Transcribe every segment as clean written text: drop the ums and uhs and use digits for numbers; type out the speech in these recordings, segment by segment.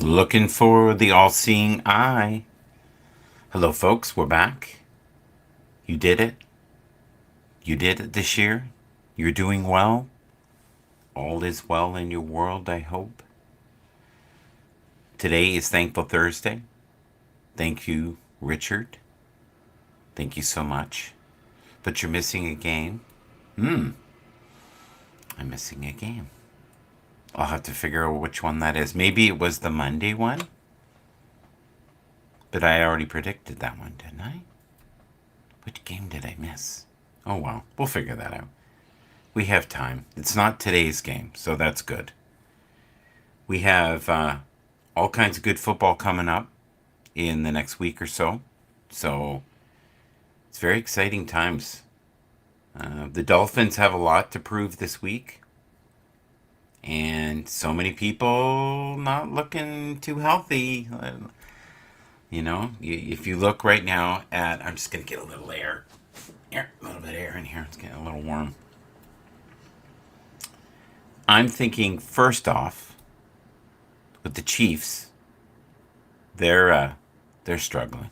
Looking for the all seeing eye. Hello, folks. We're back. You did it. You did it this year. You're doing well. All is well in your world, I hope. Today is Thankful Thursday. Thank you, Richard. Thank you so much. But you're missing a game. I'm missing a game. I'll have to figure out which one that is. Maybe it was the Monday one. But I already predicted that one, didn't I? Which game did I miss? Oh well, we'll figure that out. We have time. It's not today's game, so that's good. We have all kinds of good football coming up in the next week or so. So it's very exciting times. The Dolphins have a lot to prove this week. And so many people not looking too healthy. If you look right now at, I'm just going to get a little air. Here, a little bit of air in here. It's getting a little warm. I'm thinking first off, with the Chiefs, they're struggling.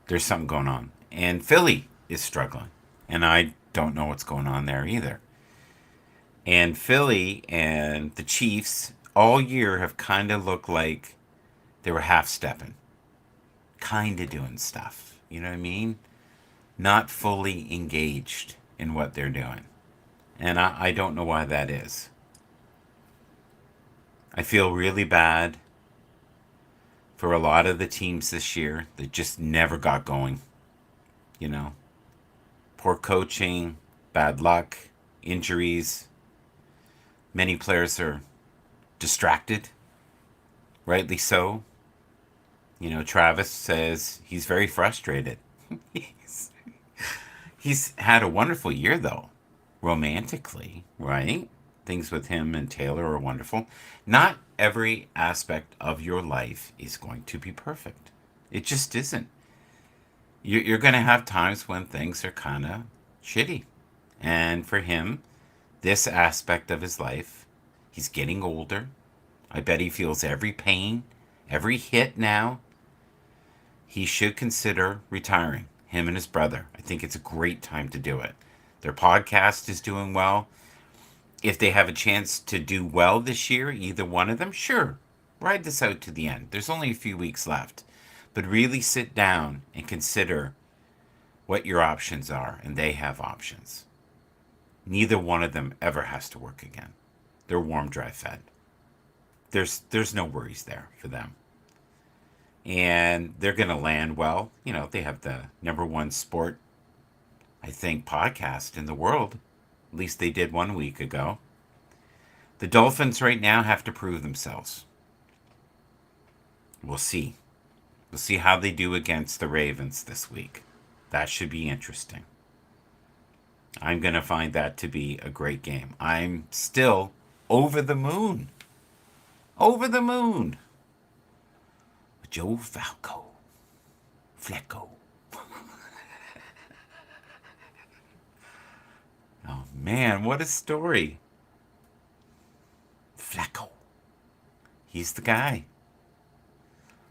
There's something going on, and Philly is struggling, and I don't know what's going on there either. And Philly and the Chiefs all year have kind of looked like they were half stepping, kind of doing stuff. You know what I mean? Not fully engaged in what they're doing, and I don't know why that is. I feel really bad for a lot of the teams this year that just never got going. You know, poor coaching, bad luck, injuries. Many players are distracted, rightly so. Travis says he's very frustrated. he's, he's had a wonderful year, though, romantically, right? Things with him and Taylor are wonderful. Not every aspect of your life is going to be perfect. It just isn't. You're going to have times when things are kind of shitty. And for him, this aspect of his life, he's getting older. I bet he feels every pain, every hit now. He should consider retiring, him and his brother. I think it's a great time to do it. Their podcast is doing well. If they have a chance to do well this year, either one of them, sure, ride this out to the end. There's only a few weeks left. But really sit down and consider what your options are, and they have options. Neither one of them ever has to work again. They're warm, dry fed. There's no worries there for them. And they're going to land well. They have the number one sport, I think, podcast in the world. At least they did 1 week ago. The Dolphins right now have to prove themselves. We'll see. We'll see how they do against the Ravens this week. That should be interesting. I'm going to find that to be a great game. I'm still over the moon. Over the moon. Joe Falco. Flecko. Oh man, what a story. Flacco. He's the guy.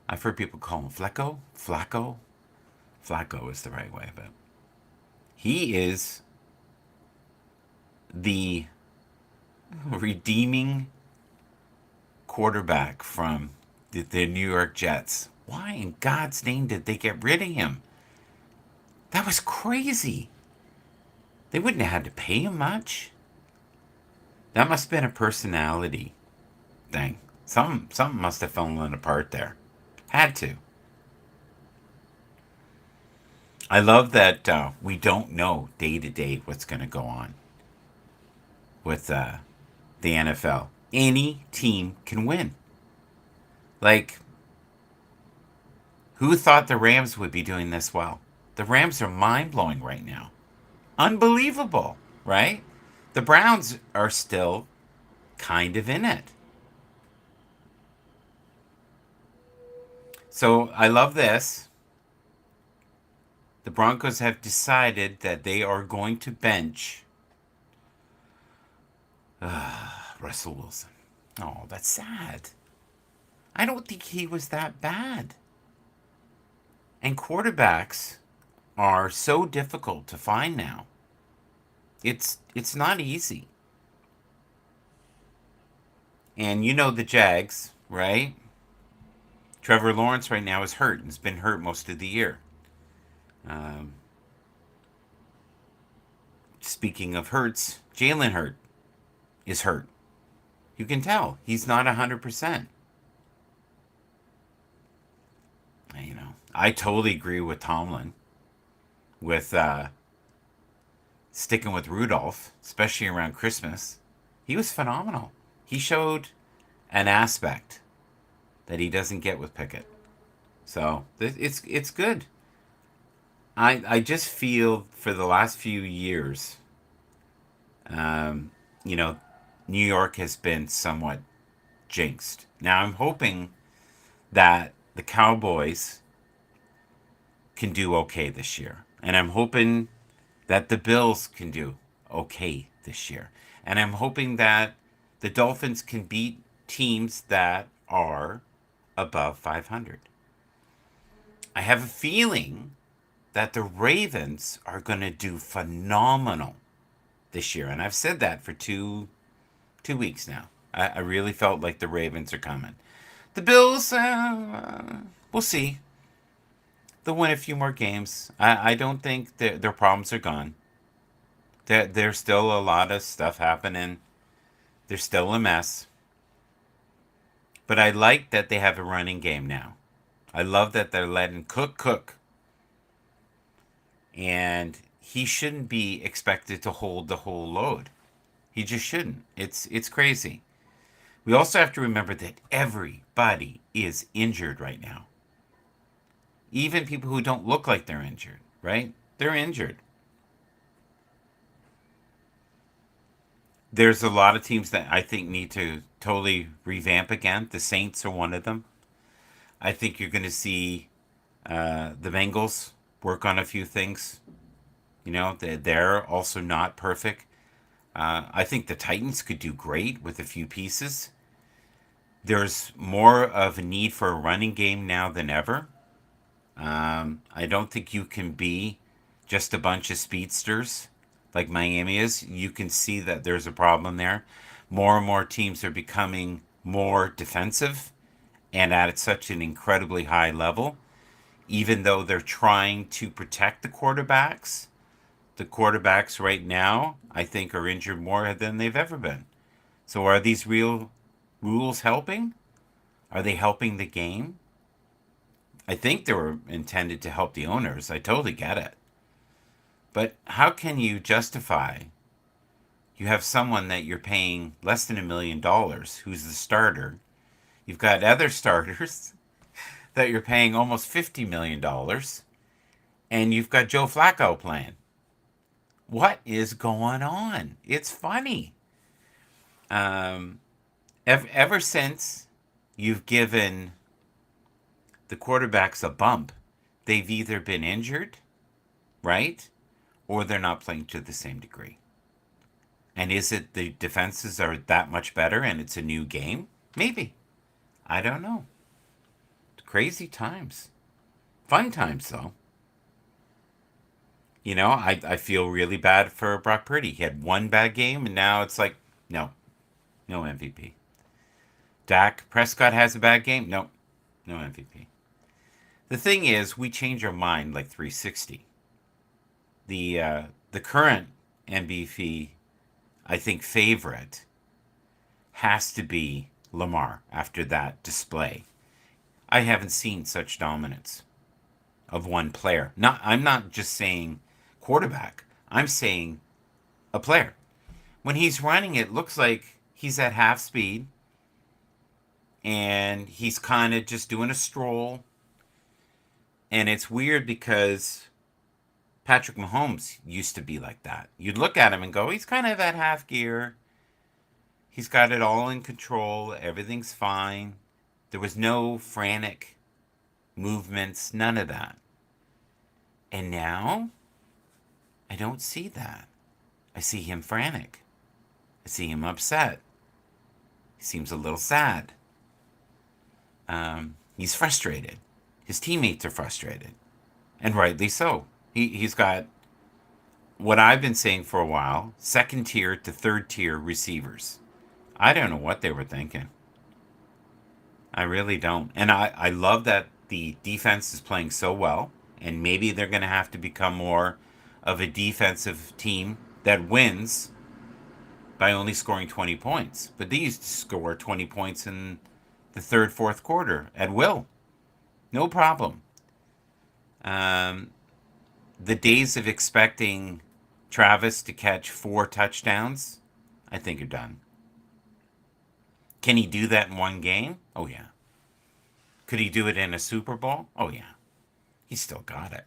I've heard people call him Flecko. Flacco. Flacco is the right way, but he is the redeeming quarterback from the New York Jets. Why in God's name did they get rid of him? That was crazy. They wouldn't have had to pay him much. That must have been a personality thing. Something must have fallen apart there. Had to. I love that we don't know day to day what's going to go on with the NFL. Any team can win. Like, who thought the Rams would be doing this well? The Rams are mind blowing right now. Unbelievable, right? The Browns are still kind of in it. So I love this. The Broncos have decided that they are going to bench Russell Wilson. Oh, that's sad. I don't think he was that bad. And quarterbacks are so difficult to find now. It's not easy. And you know the Jags, right? Trevor Lawrence right now is hurt and has been hurt most of the year. Um, Speaking of Hurts, Jalen Hurt is hurt. You can tell he's not 100%. I totally agree with Tomlin with sticking with Rudolph, especially around Christmas. He was phenomenal. He showed an aspect that he doesn't get with Pickett. So it's good. I just feel for the last few years, um, you know, New York has been somewhat jinxed. Now I'm hoping that the Cowboys can do okay this year, and I'm hoping that the Bills can do okay this year, and I'm hoping that the Dolphins can beat teams that are above 500. I have a feeling that the Ravens are going to do phenomenal this year, and I've said that for two weeks now. I really felt like the Ravens are coming. The Bills, we'll see. They'll win a few more games. I don't think their problems are gone. There's still a lot of stuff happening. They're still a mess. But I like that they have a running game now. I love that they're letting cook. And he shouldn't be expected to hold the whole load. He just shouldn't. It's crazy. We also have to remember that everybody is injured right now. Even people who don't look like they're injured, right? They're injured. There's a lot of teams that I think need to totally revamp again. The Saints are one of them. I think you're going to see the Bengals work on a few things. They're also not perfect. I think the Titans could do great with a few pieces. There's more of a need for a running game now than ever. I don't think you can be just a bunch of speedsters like Miami is. You can see that there's a problem there. More and more teams are becoming more defensive and at such an incredibly high level. Even though they're trying to protect the quarterbacks right now, I think, are injured more than they've ever been. So are these real rules helping? Are they helping the game? I think they were intended to help the owners. I totally get it. But how can you justify you have someone that you're paying less than $1 million who's the starter? You've got other starters that you're paying almost $50 million, and you've got Joe Flacco playing. What is going on? It's funny. Um, ever since you've given the quarterbacks a bump, they've either been injured, right? Or they're not playing to the same degree. And is it the defenses are that much better and it's a new game? Maybe. I don't know. Crazy times. Fun times, though. I feel really bad for Brock Purdy. He had one bad game, and now it's like, no, no MVP. Dak Prescott has a bad game? No, no MVP. The thing is, we change our mind like 360. The current MVP, I think, favorite has to be Lamar after that display. I haven't seen such dominance of one player. I'm not just saying quarterback. I'm saying a player. When he's running, it looks like he's at half speed and he's kind of just doing a stroll. And it's weird because Patrick Mahomes used to be like that. You'd look at him and go, he's kind of at half gear. He's got it all in control. Everything's fine. There was no frantic movements, none of that. And now, I don't see that. I see him frantic. I see him upset. He seems a little sad. He's frustrated. His teammates are frustrated, and rightly so. He's got what I've been saying for a while: second tier to third tier receivers. I don't know what they were thinking. I really don't. And I love that the defense is playing so well, and maybe they're going to have to become more of a defensive team that wins by only scoring 20 points. But they used to score 20 points in the third, fourth quarter at will. No problem. Um, the days of expecting Travis to catch 4 touchdowns, I think are done. Can he do that in one game? Oh, yeah. Could he do it in a Super Bowl? Oh, yeah. He's still got it.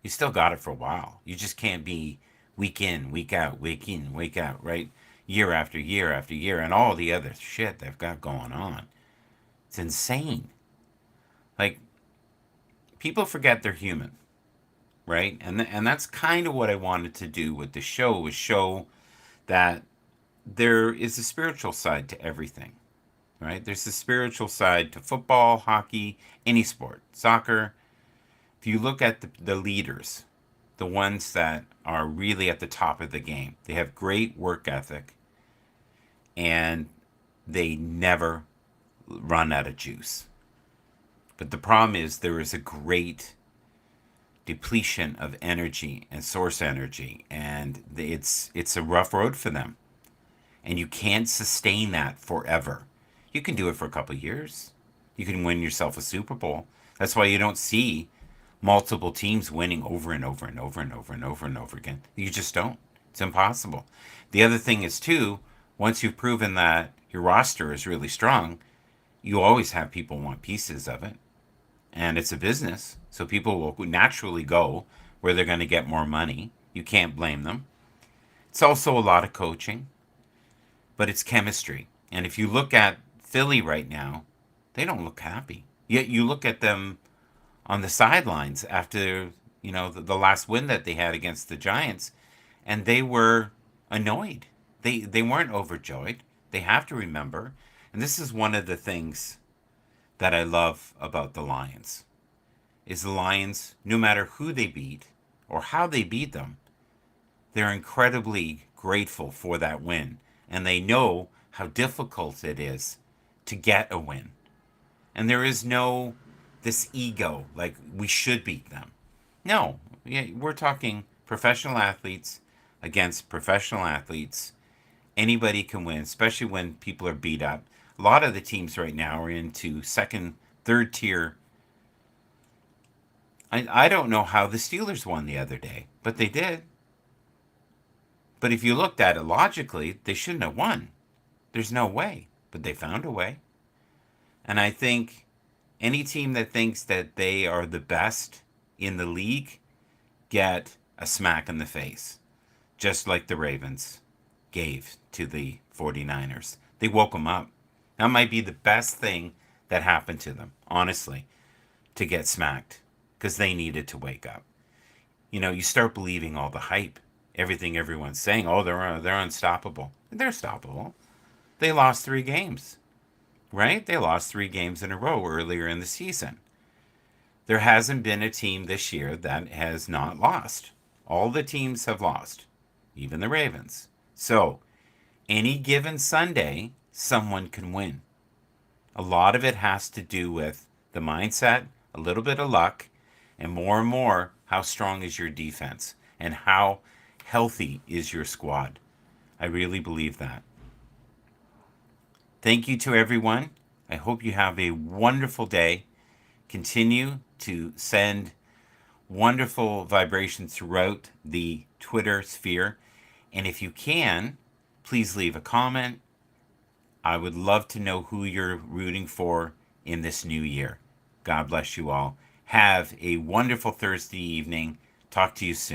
He's still got it for a while. You just can't be week in, week out, week in, week out, right? Year after year after year, and all the other shit they've got going on. It's insane. Like, people forget they're human, right? And that's kind of what I wanted to do with the show, was show that there is a spiritual side to everything, right? There's a spiritual side to football, hockey, any sport, soccer. If you look at the leaders, the ones that are really at the top of the game, they have great work ethic, and they never run out of juice. But the problem is there is a great depletion of energy and source energy, and it's a rough road for them. And you can't sustain that forever. You can do it for a couple of years. You can win yourself a Super Bowl. That's why you don't see multiple teams winning over and over and over and over and over and over again. You just don't. It's impossible. The other thing is, too, once you've proven that your roster is really strong, you always have people want pieces of it. And it's a business. So people will naturally go where they're going to get more money. You can't blame them. It's also a lot of coaching, but it's chemistry. And if you look at Philly right now, they don't look happy. Yet you look at them on the sidelines after, the last win that they had against the Giants, and they were annoyed. They weren't overjoyed. They have to remember, and this is one of the things that I love about the Lions, is the Lions, no matter who they beat or how they beat them, they're incredibly grateful for that win, and they know how difficult it is to get a win. And there is no this ego like we should beat them. No, yeah, we're talking professional athletes against professional athletes. Anybody can win, especially when people are beat up. A lot of the teams right now are into second, third tier. I don't know how the Steelers won the other day, but they did. But if you looked at it logically, they shouldn't have won. There's no way, but they found a way. And I think any team that thinks that they are the best in the league get a smack in the face, just like the Ravens gave to the 49ers. They woke them up. That might be the best thing that happened to them, honestly, to get smacked, because they needed to wake up. You start believing all the hype, everything everyone's saying. Oh, they're unstoppable. They're stoppable. They lost 3 games, right? They lost 3 games in a row earlier in the season. There hasn't been a team this year that has not lost. All the teams have lost, even the Ravens. So, any given Sunday, someone can win. A lot of it has to do with the mindset, a little bit of luck, and more, how strong is your defense and how healthy is your squad. I really believe that. Thank you to everyone. I hope you have a wonderful day. Continue to send wonderful vibrations throughout the Twitter sphere. And if you can, please leave a comment. I would love to know who you're rooting for in this new year. God bless you all. Have a wonderful Thursday evening. Talk to you soon.